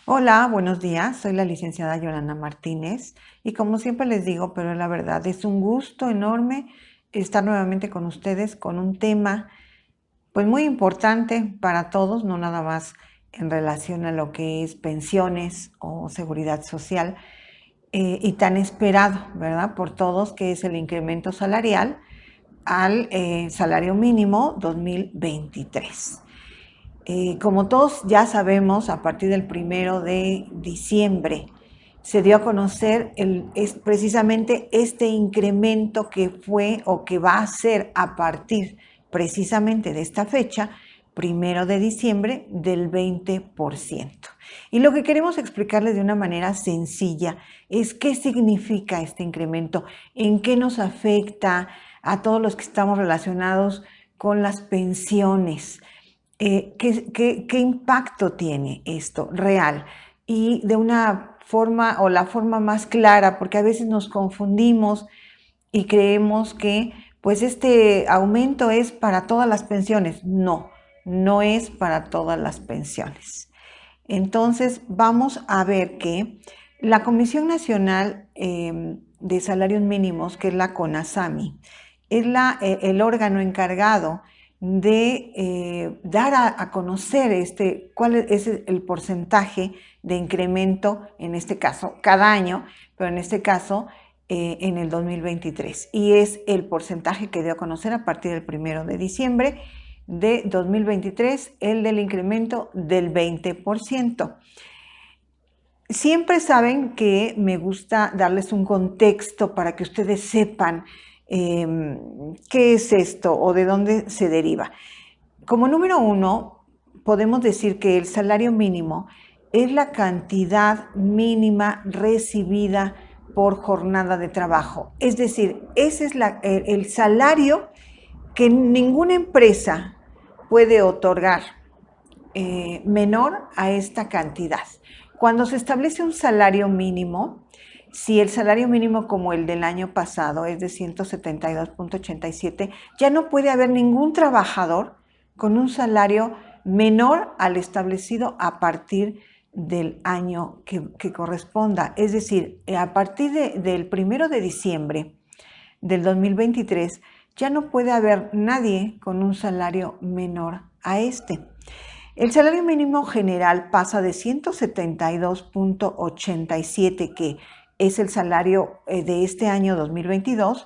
Hola, buenos días. Soy la licenciada Yolanda Martínez y como siempre les digo, pero la verdad es un gusto enorme estar nuevamente con ustedes con un tema pues muy importante para todos, no nada más en relación a lo que es pensiones o seguridad social y tan esperado, ¿verdad? Por todos, que es el incremento salarial al salario mínimo 2023. Como todos ya sabemos, a partir del 1 de diciembre se dio a conocer es precisamente este incremento que fue o que va a ser a partir precisamente de esta fecha, 1 de diciembre, del 20%. Y lo que queremos explicarles de una manera sencilla es qué significa este incremento, en qué nos afecta a todos los que estamos relacionados con las pensiones. ¿Qué impacto tiene esto real? Y de una forma o la forma más clara, porque a veces nos confundimos y creemos que pues este aumento es para todas las pensiones. No, no es para todas las pensiones. Entonces vamos a ver que la Comisión Nacional de Salarios Mínimos, que es la CONASAMI, es el órgano encargado de dar a conocer cuál es el porcentaje de incremento, en este caso, cada año, pero en este caso en el 2023. Y es el porcentaje que dio a conocer a partir del 1 de diciembre de 2023, el del incremento del 20%. Siempre saben que me gusta darles un contexto para que ustedes sepan qué es esto o de dónde se deriva. Como número uno, podemos decir que el salario mínimo es la cantidad mínima recibida por jornada de trabajo. Es decir, ese es el salario que ninguna empresa puede otorgar menor a esta cantidad. Cuando se establece un salario mínimo, si el salario mínimo como el del año pasado es de 172.87, ya no puede haber ningún trabajador con un salario menor al establecido a partir del año que corresponda. Es decir, a partir del 1 de diciembre del 2023, ya no puede haber nadie con un salario menor a este. El salario mínimo general pasa de 172.87, que es el salario de este año 2022,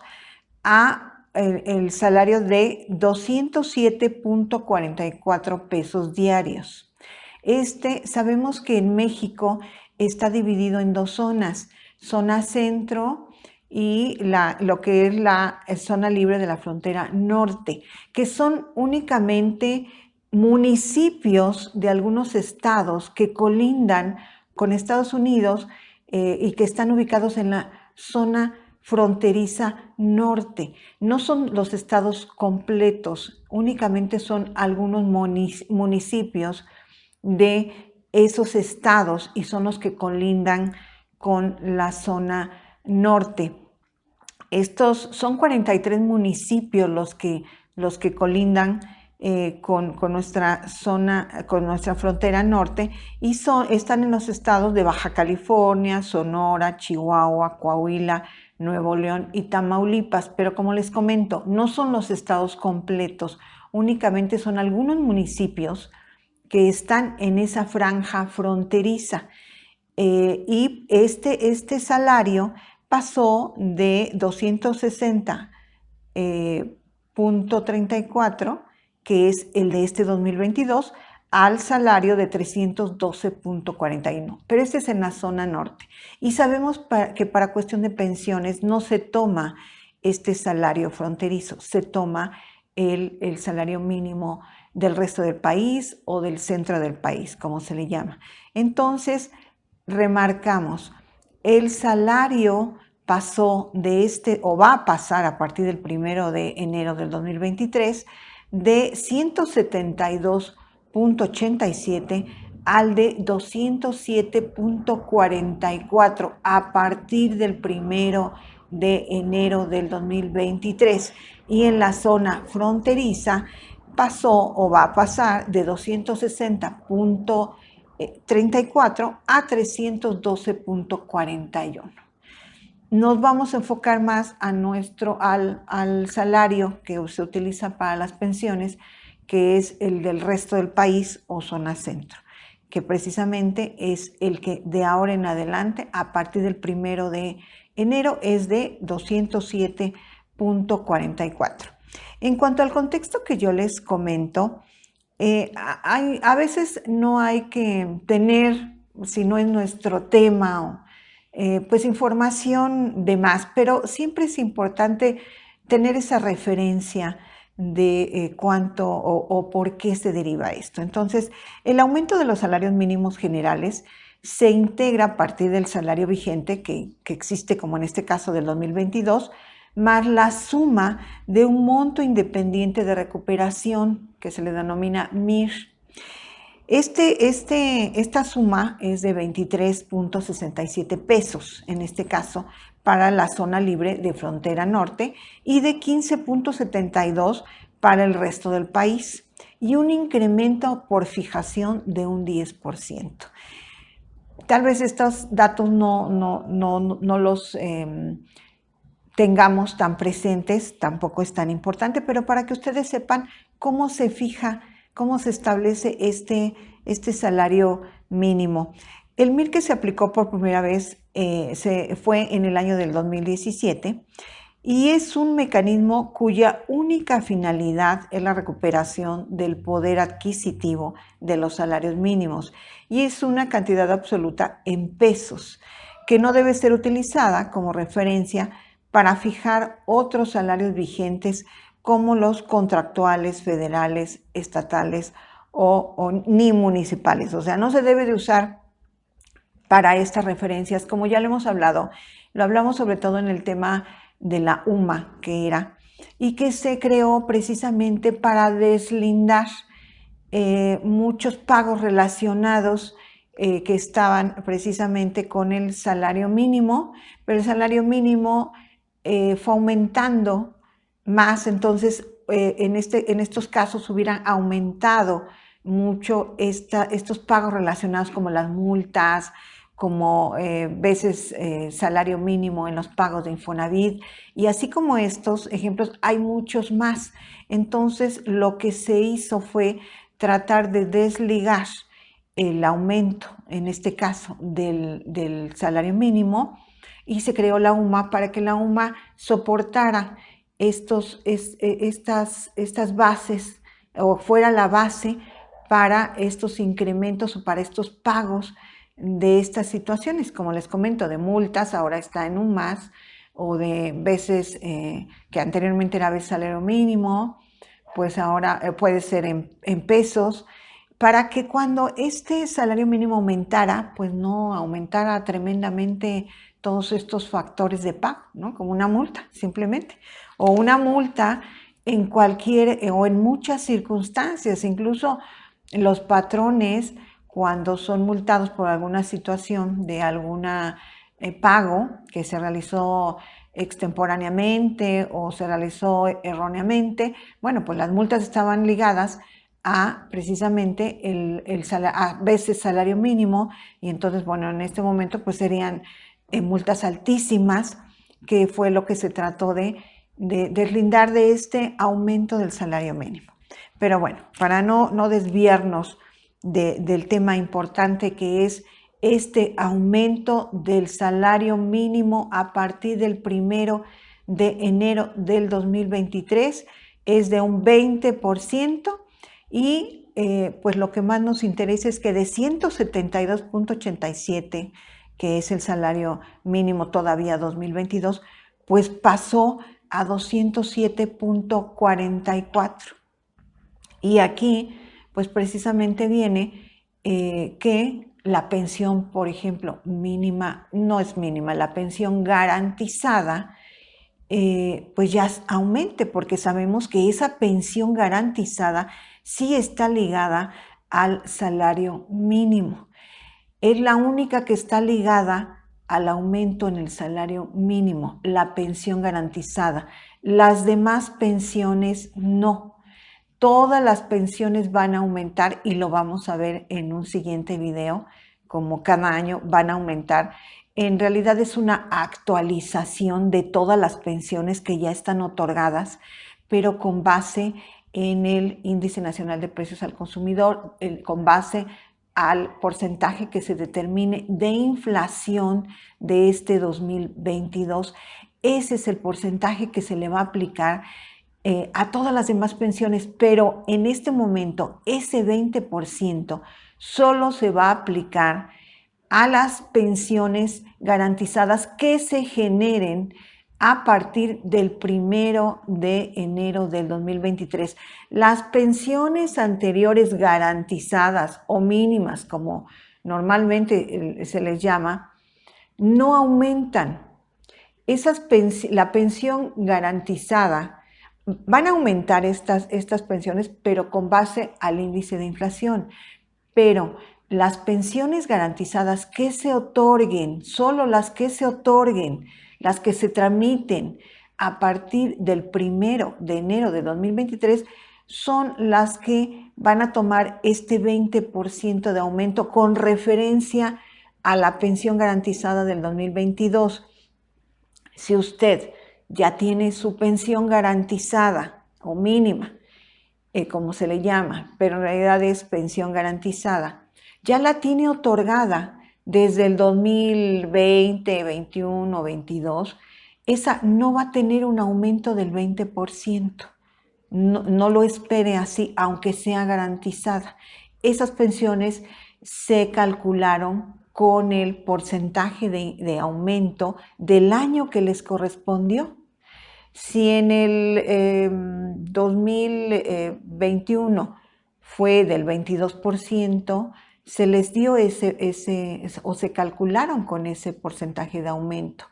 a el salario de 207.44 pesos diarios. Sabemos que en México está dividido en dos zonas, zona centro y lo que es la zona libre de la frontera norte, que son únicamente municipios de algunos estados que colindan con Estados Unidos y que están ubicados en la zona fronteriza norte. No son los estados completos, únicamente son algunos municipios de esos estados y son los que colindan con la zona norte. Estos son 43 municipios los que colindan con nuestra zona, con nuestra frontera norte y están en los estados de Baja California, Sonora, Chihuahua, Coahuila, Nuevo León y Tamaulipas. Pero como les comento, no son los estados completos, únicamente son algunos municipios que están en esa franja fronteriza. Y este salario pasó de 260.34, que es el de este 2022, al salario de 312.41. Pero este es en la zona norte. Y sabemos que para cuestión de pensiones no se toma este salario fronterizo, se toma el salario mínimo del resto del país o del centro del país, como se le llama. Entonces, remarcamos, el salario pasó o va a pasar a partir del 1 de enero del 2023, de 172.87 al de 207.44 a partir del 1 de enero del 2023. Y en la zona fronteriza pasó o va a pasar de 260.34 34 a 312.41. Nos vamos a enfocar más al salario que se utiliza para las pensiones, que es el del resto del país o zona centro, que precisamente es el que de ahora en adelante, a partir del 1 de enero, es de 207.44. En cuanto al contexto que yo les comento, a veces no hay que tener, si no es nuestro tema, pues información de más, pero siempre es importante tener esa referencia de cuánto o por qué se deriva esto. Entonces, el aumento de los salarios mínimos generales se integra a partir del salario vigente que existe, como en este caso del 2022, más la suma de un monto independiente de recuperación que se le denomina MIR. Esta suma es de 23.67 pesos, en este caso, para la zona libre de frontera norte y de 15.72 para el resto del país, y un incremento por fijación de un 10%. Tal vez estos datos no los tengamos tan presentes, tampoco es tan importante, pero para que ustedes sepan cómo se fija, cómo se establece este salario mínimo. El MIR que se aplicó por primera vez fue en el año del 2017 y es un mecanismo cuya única finalidad es la recuperación del poder adquisitivo de los salarios mínimos, y es una cantidad absoluta en pesos que no debe ser utilizada como referencia para fijar otros salarios vigentes como los contractuales, federales, estatales ni municipales. O sea, no se debe de usar para estas referencias, como ya lo hemos hablado. Lo hablamos sobre todo en el tema de la UMA, y que se creó precisamente para deslindar muchos pagos relacionados que estaban precisamente con el salario mínimo, pero el salario mínimo fue aumentando más. Entonces en estos casos hubieran aumentado mucho estos pagos relacionados como las multas, como veces salario mínimo en los pagos de Infonavit, y así como estos ejemplos hay muchos más. Entonces lo que se hizo fue tratar de desligar el aumento, en este caso, del salario mínimo, y se creó la UMA para que la UMA soportara estas bases, o fuera la base para estos incrementos o para estos pagos de estas situaciones, como les comento, de multas, ahora está en un más, o de veces que anteriormente era veces salario mínimo, pues ahora puede ser en pesos, para que cuando este salario mínimo aumentara, pues no aumentara tremendamente todos estos factores de pago, ¿no? Como una multa, simplemente, o una multa en cualquier o en muchas circunstancias. Incluso los patrones, cuando son multados por alguna situación de alguna pago que se realizó extemporáneamente o se realizó erróneamente, bueno, pues las multas estaban ligadas a precisamente a veces salario mínimo, y entonces, bueno, en este momento pues serían multas altísimas, que fue lo que se trató de deslindar de este aumento del salario mínimo. Pero bueno, para no desviarnos del tema importante que es este aumento del salario mínimo a partir del 1 de enero del 2023, es de un 20%, y pues lo que más nos interesa es que de 172.87, que es el salario mínimo todavía 2022, pues pasó a 207.44. Y aquí, pues precisamente viene que la pensión, por ejemplo, mínima, no es mínima, la pensión garantizada, pues ya aumente, porque sabemos que esa pensión garantizada sí está ligada al salario mínimo. Es la única que está ligada al aumento en el salario mínimo, la pensión garantizada. Las demás pensiones no. Todas las pensiones van a aumentar y lo vamos a ver en un siguiente video, como cada año van a aumentar. En realidad es una actualización de todas las pensiones que ya están otorgadas, pero con base en el Índice Nacional de Precios al Consumidor, con base al porcentaje que se determine de inflación de este 2022. Ese es el porcentaje que se le va a aplicar a todas las demás pensiones, pero en este momento ese 20% solo se va a aplicar a las pensiones garantizadas que se generen a partir del 1 de enero del 2023. Las pensiones anteriores garantizadas o mínimas, como normalmente se les llama, no aumentan. La pensión garantizada van a aumentar estas pensiones, pero con base al índice de inflación. Pero las pensiones garantizadas que se otorguen, solo las que se otorguen, las que se tramiten a partir del 1 de enero de 2023, son las que van a tomar este 20% de aumento con referencia a la pensión garantizada del 2022. Si usted ya tiene su pensión garantizada o mínima, como se le llama, pero en realidad es pensión garantizada, ya la tiene otorgada desde el 2020, 21, 22, esa no va a tener un aumento del 20%. No lo espere así, aunque sea garantizada. Esas pensiones se calcularon con el porcentaje de aumento del año que les correspondió. Si en el 2021 fue del 22%, se les dio o se calcularon con ese porcentaje de aumento,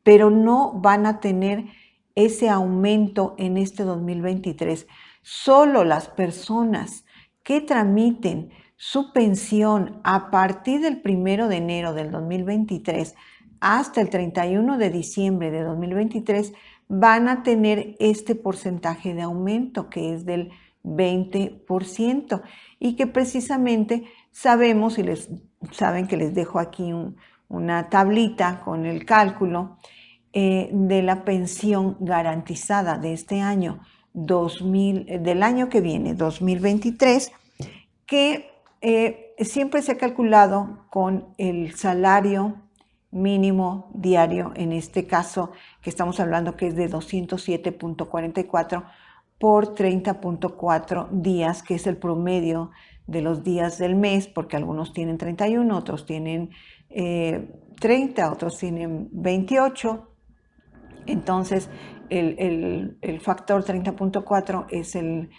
pero no van a tener ese aumento en este 2023. Solo las personas que tramiten su pensión a partir del 1 de enero del 2023 hasta el 31 de diciembre de 2023 van a tener este porcentaje de aumento que es del 20% y que precisamente sabemos, y saben que les dejo aquí una tablita con el cálculo de la pensión garantizada de este año, del año que viene, 2023, que siempre se ha calculado con el salario mínimo diario, en este caso que estamos hablando que es de 207.44 por 30.4 días, que es el promedio de los días del mes, porque algunos tienen 31, otros tienen 30, otros tienen 28. Entonces, el factor 30.4 es el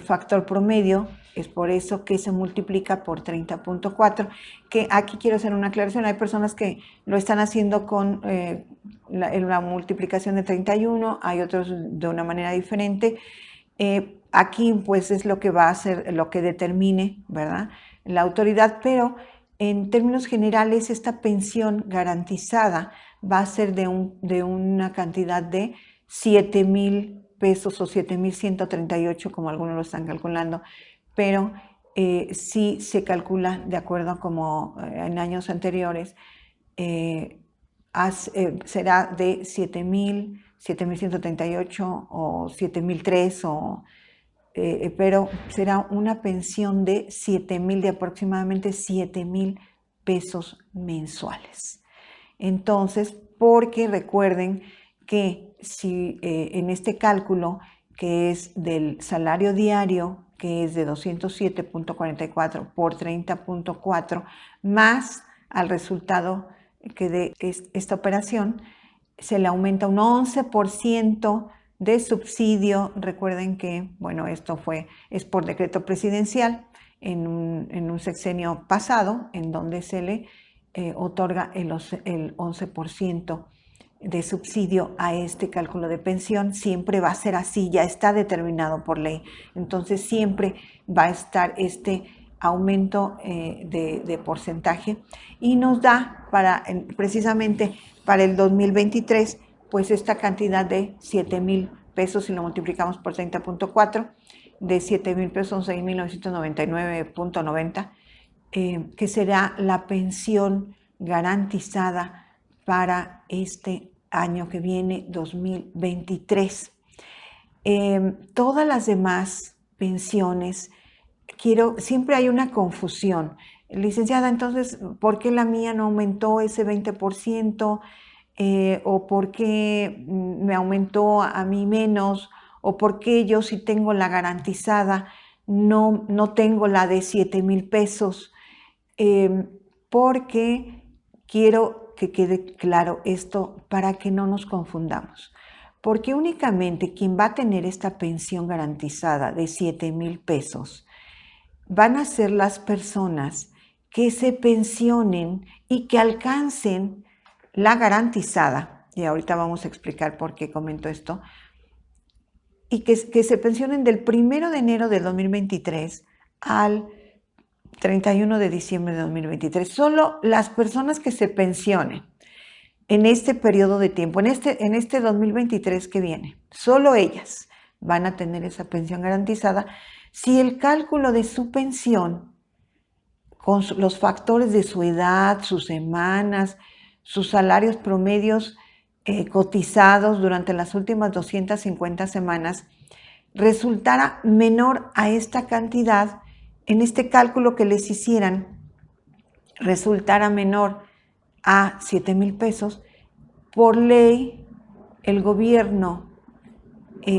factor promedio, es por eso que se multiplica por 30.4, que aquí quiero hacer una aclaración, hay personas que lo están haciendo con la multiplicación de 31, hay otros de una manera diferente. Aquí pues es lo que va a ser, lo que determine, ¿verdad?, la autoridad, pero en términos generales esta pensión garantizada va a ser de una cantidad de 7,000 pesos o 7,138, como algunos lo están calculando, pero sí se calcula de acuerdo a como en años anteriores, será de 7,000, 7,138 o 7,003 pero será una pensión de 7,000, de aproximadamente 7,000 pesos mensuales. Entonces, porque recuerden que si en este cálculo, que es del salario diario, que es de 207.44 por 30.4, más al resultado que de esta operación, se le aumenta un 11% de subsidio. Recuerden que, bueno, esto es por decreto presidencial en un sexenio pasado, en donde se le otorga el 11% de subsidio a este cálculo de pensión. Siempre va a ser así, ya está determinado por ley. Entonces siempre va a estar este aumento de porcentaje y nos da precisamente para el 2023 pues esta cantidad de 7,000 pesos, si lo multiplicamos por 30.4, de 7,000 pesos, 6,999.90, que será la pensión garantizada para este año que viene, 2023. Todas las demás pensiones, siempre hay una confusión. Licenciada, entonces, ¿por qué la mía no aumentó ese 20%? ¿O por qué me aumentó a mí menos? ¿O por qué yo, si tengo la garantizada, no tengo la de 7,000 pesos? Porque quiero que quede claro esto para que no nos confundamos. Porque únicamente quien va a tener esta pensión garantizada de 7,000 pesos van a ser las personas que se pensionen y que alcancen la garantizada, y ahorita vamos a explicar por qué comento esto, y que se pensionen del 1 de enero de 2023 al 31 de diciembre de 2023. Solo las personas que se pensionen en este periodo de tiempo, en este 2023 que viene, solo ellas van a tener esa pensión garantizada si el cálculo de su pensión, con los factores de su edad, sus semanas, sus salarios promedios cotizados durante las últimas 250 semanas, resultara menor a esta cantidad, en este cálculo que les hicieran, resultara menor a 7,000 pesos, por ley el gobierno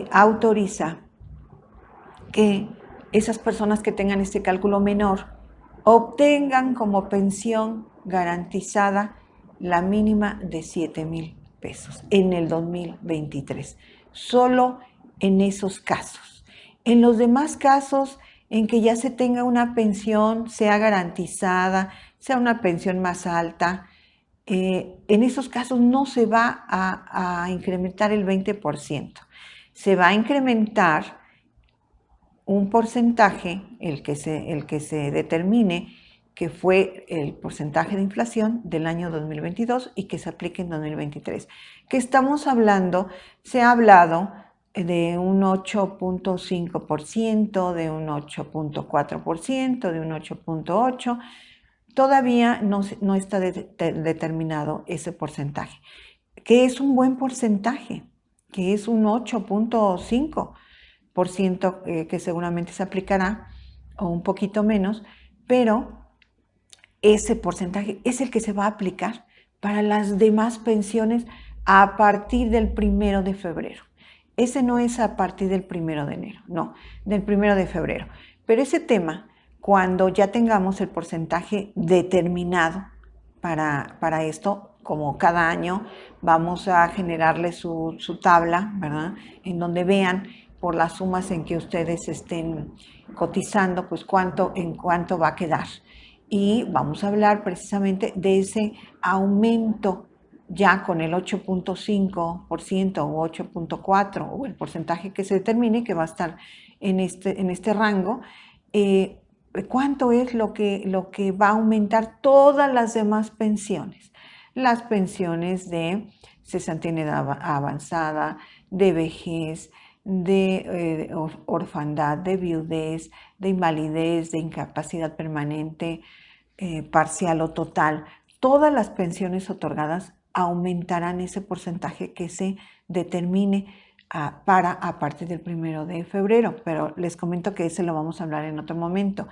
autoriza que esas personas que tengan este cálculo menor obtengan como pensión garantizada la mínima de 7,000 pesos en el 2023. Solo en esos casos. En los demás casos en que ya se tenga una pensión, sea garantizada, sea una pensión más alta, en esos casos no se va a incrementar el 20%. Se va a incrementar un porcentaje, el que se determine, que fue el porcentaje de inflación del año 2022 y que se aplique en 2023. ¿Qué estamos hablando? Se ha hablado de un 8.5%, de un 8.4%, de un 8.8%. Todavía no está determinado ese porcentaje, que es un buen porcentaje, que es un 8.5%, que seguramente se aplicará, o un poquito menos, pero ese porcentaje es el que se va a aplicar para las demás pensiones a partir del 1 de febrero. Ese no es a partir del 1 de enero, no, del 1 de febrero. Pero ese tema, cuando ya tengamos el porcentaje determinado para esto, como cada año vamos a generarle su tabla, ¿verdad? En donde vean por las sumas en que ustedes estén cotizando, pues en cuánto va a quedar. Y vamos a hablar precisamente de ese aumento ya con el 8.5% o 8.4% o el porcentaje que se determine, que va a estar en este rango. ¿Cuánto es lo que va a aumentar todas las demás pensiones? Las pensiones de cesantía en edad avanzada, de vejez, de orfandad, de viudez, de invalidez, de incapacidad permanente, parcial o total. Todas las pensiones otorgadas aumentarán ese porcentaje que se determine a partir del 1 de febrero, pero les comento que ese lo vamos a hablar en otro momento.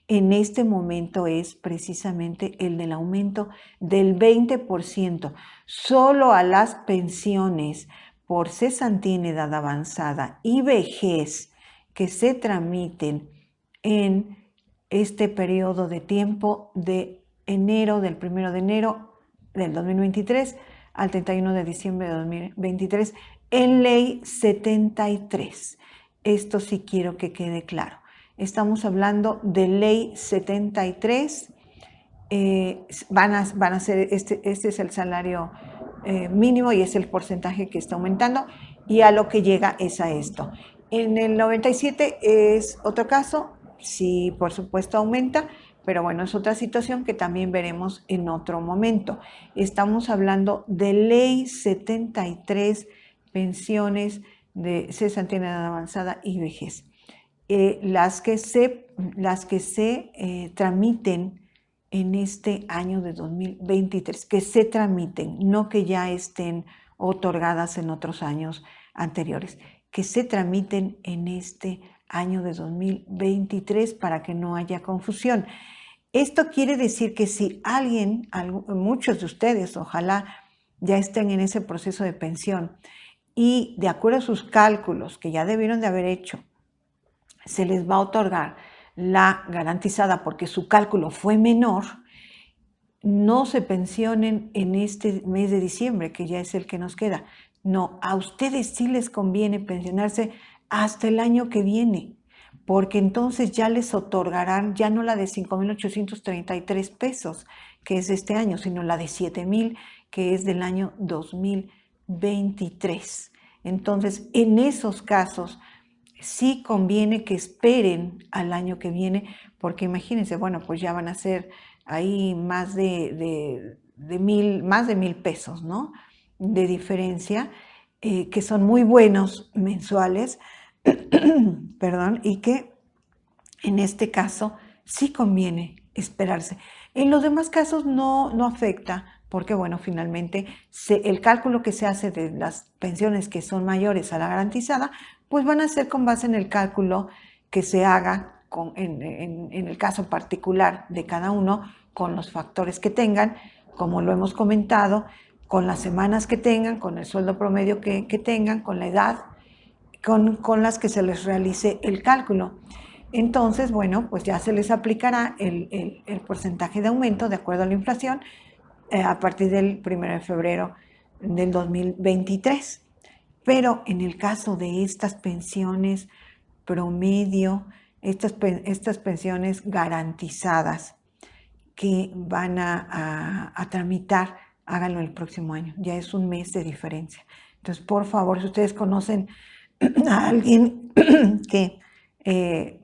En este momento es precisamente el del aumento del 20%, solo a las pensiones por cesantía en edad avanzada y vejez que se tramiten en este periodo de tiempo de enero, del 1 de enero del 2023 al 31 de diciembre de 2023, en ley 73. Esto sí quiero que quede claro. Estamos hablando de ley 73. Van a ser, este es el salario mínimo y es el porcentaje que está aumentando, y a lo que llega es a esto. En el 97 es otro caso, sí, por supuesto aumenta, pero bueno, es otra situación que también veremos en otro momento. Estamos hablando de ley 73, pensiones de cesantía en edad avanzada y vejez. las que se tramiten en este año de 2023, que se tramiten, no que ya estén otorgadas en otros años anteriores, que se tramiten en este año de 2023 para que no haya confusión. Esto quiere decir que si alguien, muchos de ustedes, ojalá ya estén en ese proceso de pensión y de acuerdo a sus cálculos que ya debieron de haber hecho, se les va a otorgar la garantizada porque su cálculo fue menor, no se pensionen en este mes de diciembre, que ya es el que nos queda. No, a ustedes sí les conviene pensionarse hasta el año que viene, porque entonces ya les otorgarán ya no la de 5,833 pesos, que es de este año, sino la de 7,000, que es del año 2023. Entonces, en esos casos, sí conviene que esperen al año que viene, porque imagínense, bueno, pues ya van a ser ahí más de 1,000 pesos, ¿no? De diferencia, que son muy buenos mensuales, perdón, y que en este caso sí conviene esperarse. En los demás casos no afecta, porque bueno, finalmente el cálculo que se hace de las pensiones que son mayores a la garantizada, pues van a ser con base en el cálculo que se haga en el caso particular de cada uno, con los factores que tengan, como lo hemos comentado, con las semanas que tengan, con el sueldo promedio que tengan, con la edad, con las que se les realice el cálculo. Entonces, bueno, pues ya se les aplicará el porcentaje de aumento de acuerdo a la inflación a partir del 1 de febrero del 2023. Pero en el caso de estas pensiones promedio, estas pensiones garantizadas que van a tramitar, háganlo el próximo año. Ya es un mes de diferencia. Entonces, por favor, si ustedes conocen a alguien que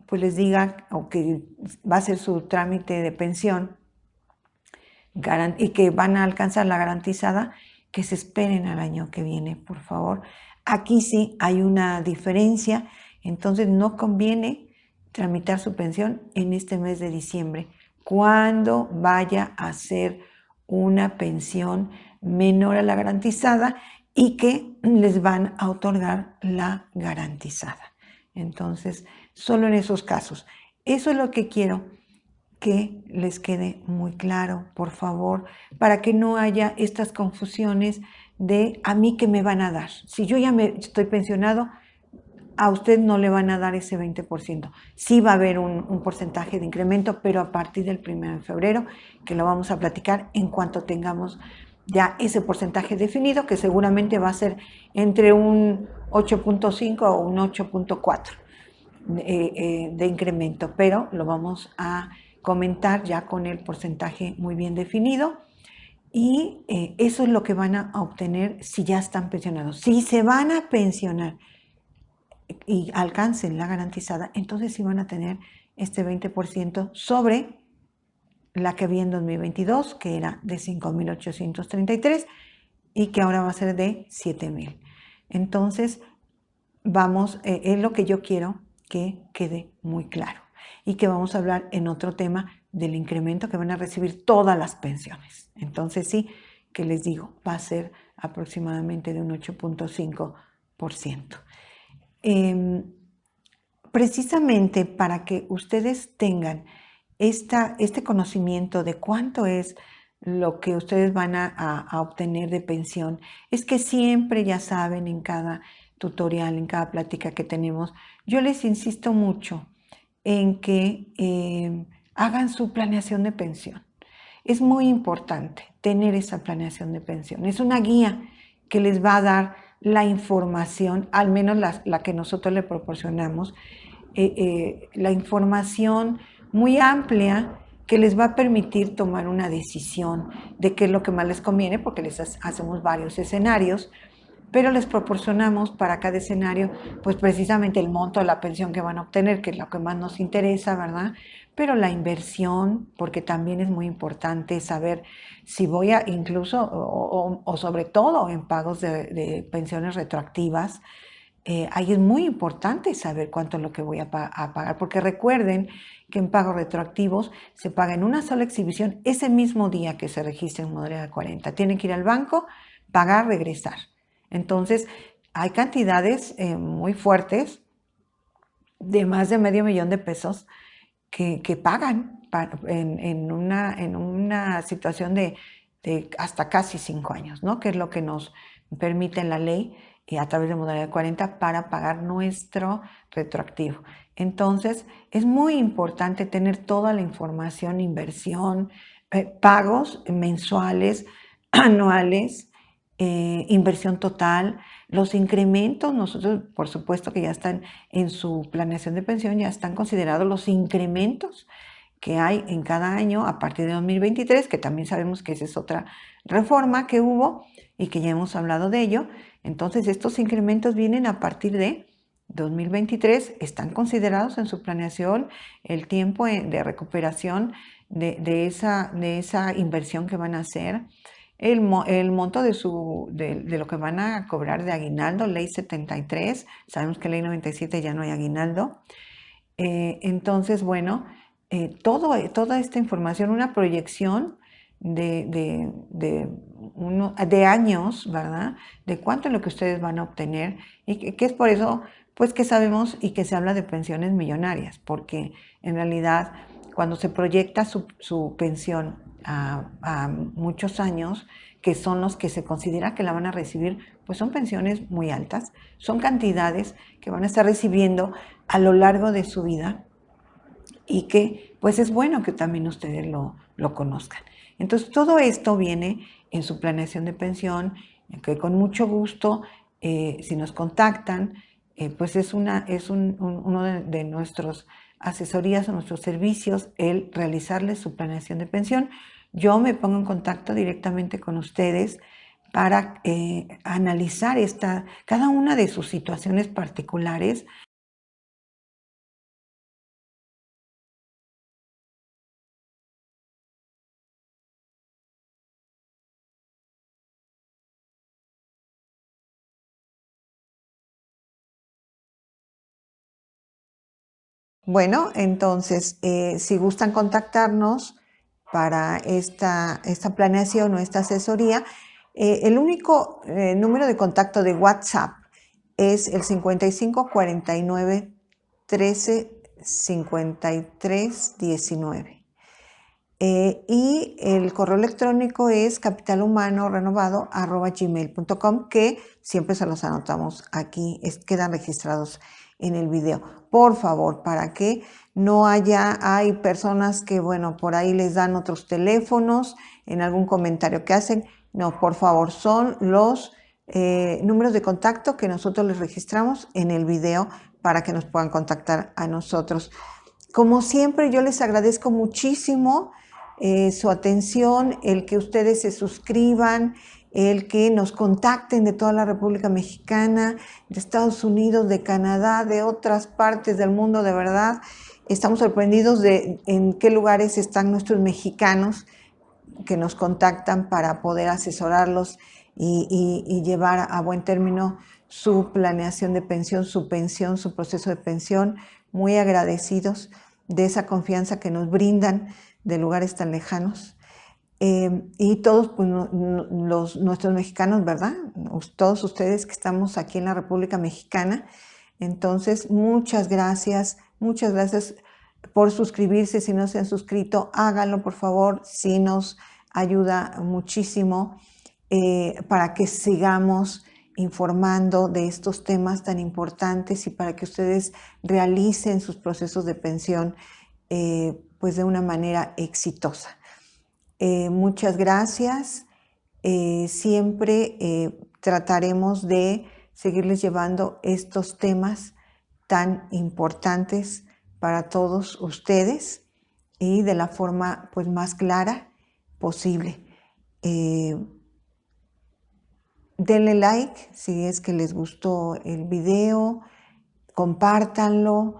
pues les diga o que va a hacer su trámite de pensión y que van a alcanzar la garantizada, que se esperen al año que viene, por favor. Aquí sí hay una diferencia, entonces no conviene tramitar su pensión en este mes de diciembre, cuando vaya a ser una pensión menor a la garantizada y que les van a otorgar la garantizada. Entonces, solo en esos casos. Eso es lo que quiero que les quede muy claro, por favor, para que no haya estas confusiones de a mí qué me van a dar. Si yo ya estoy pensionado, a usted no le van a dar ese 20%. Sí va a haber un porcentaje de incremento, pero a partir del 1 de febrero, que lo vamos a platicar en cuanto tengamos ya ese porcentaje definido, que seguramente va a ser entre un 8.5 o un 8.4 de incremento, pero lo vamos a comentar ya con el porcentaje muy bien definido. Y eso es lo que van a obtener si ya están pensionados. Si se van a pensionar y alcancen la garantizada, entonces sí van a tener este 20% sobre la que había en 2022, que era de 5,833 y que ahora va a ser de 7,000. Entonces, vamos, es lo que yo quiero que quede muy claro y que vamos a hablar en otro tema del incremento que van a recibir todas las pensiones. Entonces sí, que les digo, va a ser aproximadamente de un 8.5%. Precisamente para que ustedes tengan este conocimiento de cuánto es lo que ustedes van a obtener de pensión, es que siempre, ya saben, en cada tutorial, en cada plática que tenemos, yo les insisto mucho en que hagan su planeación de pensión. Es muy importante tener esa planeación de pensión. Es una guía que les va a dar la información, al menos la que nosotros le proporcionamos, la información muy amplia que les va a permitir tomar una decisión de qué es lo que más les conviene, porque les hacemos varios escenarios, pero les proporcionamos para cada escenario, pues precisamente el monto de la pensión que van a obtener, que es lo que más nos interesa, ¿verdad? Pero la inversión, porque también es muy importante saber si voy a incluso, o sobre todo en pagos de pensiones retroactivas, ahí es muy importante saber cuánto es lo que voy a pagar, porque recuerden que en pagos retroactivos se paga en una sola exhibición ese mismo día que se registra en modalidad 40. Tienen que ir al banco, pagar, regresar. Entonces, hay cantidades muy fuertes de más de $500,000 que pagan en una situación de hasta casi 5 años, ¿no? Que es lo que nos permite la ley a través de modalidad 40 para pagar nuestro retroactivo. Entonces, es muy importante tener toda la información, inversión, pagos mensuales, anuales, inversión total, los incrementos. Nosotros, por supuesto que ya están en su planeación de pensión, ya están considerados los incrementos que hay en cada año a partir de 2023, que también sabemos que esa es otra reforma que hubo y que ya hemos hablado de ello. Entonces, estos incrementos vienen a partir de 2023, están considerados en su planeación el tiempo de recuperación de esa inversión que van a hacer, el monto de lo que van a cobrar de aguinaldo, ley 73, sabemos que ley 97 ya no hay aguinaldo. Entonces, bueno, toda esta información, una proyección de años, ¿verdad? De cuánto es lo que ustedes van a obtener y que es por eso, pues que sabemos y que se habla de pensiones millonarias, porque en realidad cuando se proyecta su pensión a muchos años, que son los que se considera que la van a recibir, pues son pensiones muy altas, son cantidades que van a estar recibiendo a lo largo de su vida y que pues es bueno que también ustedes lo conozcan. Entonces todo esto viene en su planeación de pensión, que con mucho gusto, si nos contactan, pues es uno de nuestros asesorías o nuestros servicios el realizarles su planeación de pensión. Yo me pongo en contacto directamente con ustedes para analizar cada una de sus situaciones particulares. Bueno, entonces, si gustan contactarnos para esta planeación o esta asesoría, el único número de contacto de WhatsApp es el 55 49 13 53 19. Y el correo electrónico es capitalhumanorenovado@gmail.com, que siempre se los anotamos aquí, quedan registrados en el video. Por favor, para que no hay personas que, bueno, por ahí les dan otros teléfonos en algún comentario que hacen. No, por favor, son los números de contacto que nosotros les registramos en el video para que nos puedan contactar a nosotros. Como siempre, yo les agradezco muchísimo su atención, el que ustedes se suscriban, el que nos contacten de toda la República Mexicana, de Estados Unidos, de Canadá, de otras partes del mundo. De verdad, estamos sorprendidos de en qué lugares están nuestros mexicanos que nos contactan para poder asesorarlos y llevar a buen término su planeación de pensión, su proceso de pensión. Muy agradecidos de esa confianza que nos brindan de lugares tan lejanos. Y todos pues, nuestros mexicanos, ¿verdad? Todos ustedes que estamos aquí en la República Mexicana. Entonces, muchas gracias por suscribirse. Si no se han suscrito, háganlo, por favor. Sí nos ayuda muchísimo para que sigamos informando de estos temas tan importantes y para que ustedes realicen sus procesos de pensión pues de una manera exitosa. Muchas gracias. Siempre trataremos de seguirles llevando estos temas tan importantes para todos ustedes y de la forma pues más clara posible. Denle like si es que les gustó el video, compártanlo,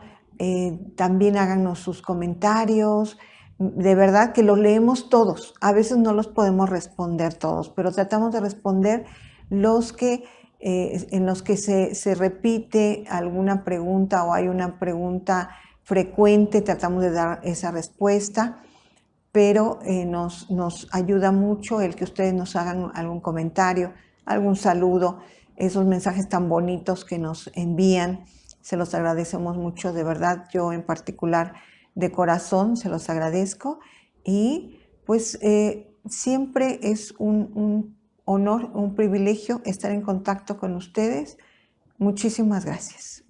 también háganos sus comentarios. De verdad que los leemos todos. A veces no los podemos responder todos, pero tratamos de responder los que en los que se repite alguna pregunta o hay una pregunta frecuente, tratamos de dar esa respuesta, pero nos ayuda mucho el que ustedes nos hagan algún comentario, algún saludo, esos mensajes tan bonitos que nos envían. Se los agradecemos mucho, de verdad, yo en particular de corazón se los agradezco y pues siempre es un honor, un privilegio estar en contacto con ustedes. Muchísimas gracias.